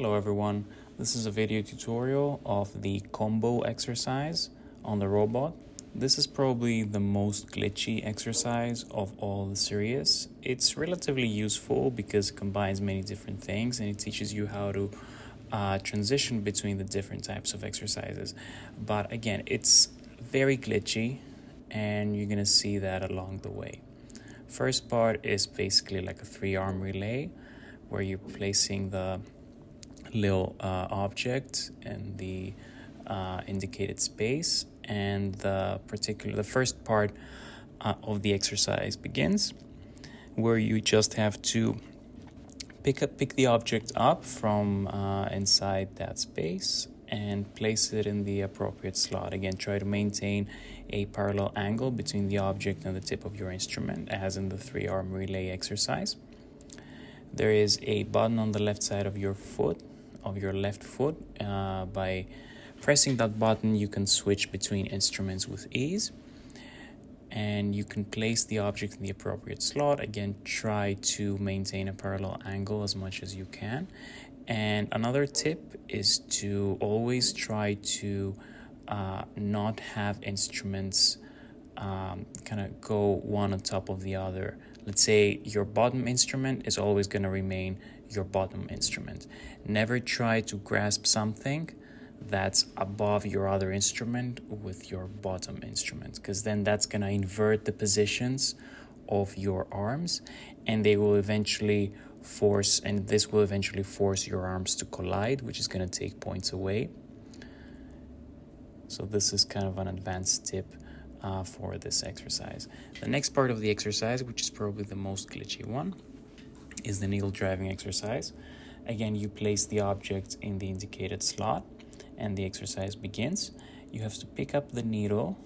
Hello everyone, this is a video tutorial of the combo exercise on the robot. This is probably the most glitchy exercise of all the series. It's relatively useful because it combines many different things and it teaches you how to transition between the different types of exercises. But again, it's very glitchy and you're gonna see that along the way. First part is basically like a 3-arm relay where you're placing the little object in the indicated space, and the first part of the exercise begins where you just have to pick the object up from inside that space and place it in the appropriate slot. Again, try to maintain a parallel angle between the object and the tip of your instrument, as in the 3-arm relay exercise. There is a button on the left side of your left foot. By pressing that button, you can switch between instruments with ease, and you can place the object in the appropriate slot. Again, try to maintain a parallel angle as much as you can. And another tip is to always try to not have instruments kind of go one on top of the other. Let's say your bottom instrument is always going to remain your bottom instrument. Never try to grasp something that's above your other instrument with your bottom instrument, because then that's going to invert the positions of your arms, and this will eventually force your arms to collide, which is going to take points away. So this is kind of an advanced tip for this exercise. The next part of the exercise, which is probably the most glitchy one, is the needle driving exercise. Again, you place the object in the indicated slot and the exercise begins. You have to pick up the needle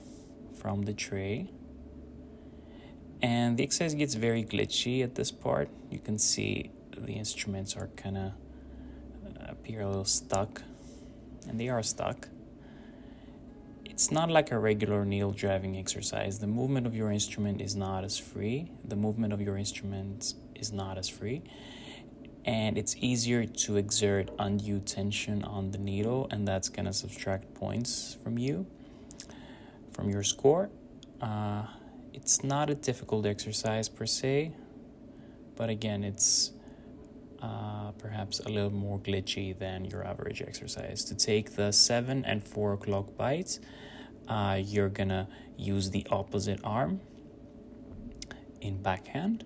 from the tray, and the exercise gets very glitchy at this part. You can see the instruments are kind of appear a little stuck, and they are stuck. It's not like a regular needle driving exercise. The movement of your instrument is not as free. And it's easier to exert undue tension on the needle, and that's going to subtract points from your score. It's not a difficult exercise per se, but again, it's perhaps a little more glitchy than your average exercise. To take the 7 and 4 o'clock bites, you're gonna use the opposite arm in backhand.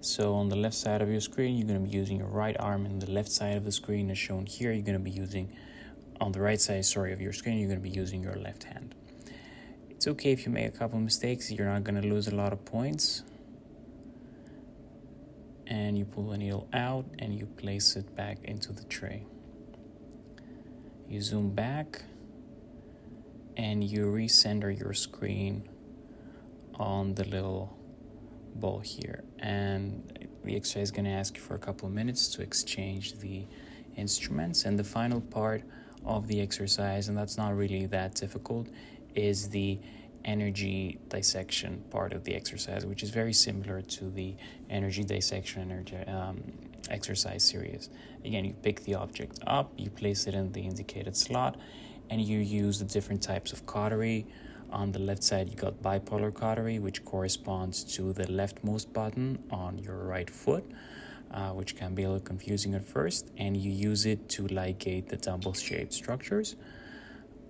So on the left side of your screen, you're going to be using your right arm, and the left side of the screen as shown here, you're going to be using, on the right side, of your screen, you're going to be using your left hand. It's okay if you make a couple mistakes, you're not going to lose a lot of points. And you pull the needle out and you place it back into the tray. You zoom back and you recenter your screen on the little ball here, and the exercise is going to ask you for a couple of minutes to exchange the instruments. And the final part of the exercise, and that's not really that difficult, is the energy dissection part of the exercise, which is very similar to the energy dissection exercise series. Again, you pick the object up, you place it in the indicated slot, and you use the different types of cautery. On the left side, you got bipolar cautery, which corresponds to the leftmost button on your right foot, which can be a little confusing at first, and you use it to ligate the dumbbell-shaped structures.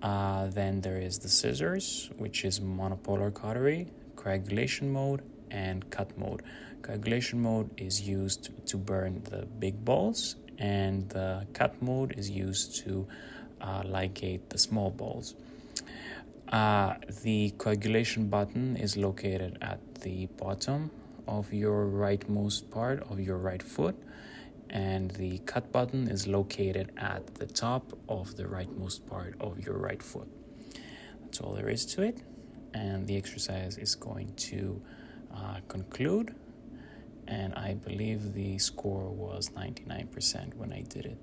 Then there is the scissors, which is monopolar cautery, coagulation mode, and cut mode. Coagulation mode is used to burn the big balls, and the cut mode is used to ligate the small balls. The coagulation button is located at the bottom of your rightmost part of your right foot, and the cut button is located at the top of the rightmost part of your right foot. That's all there is to it, and the exercise is going to conclude, and I believe the score was 99% when I did it.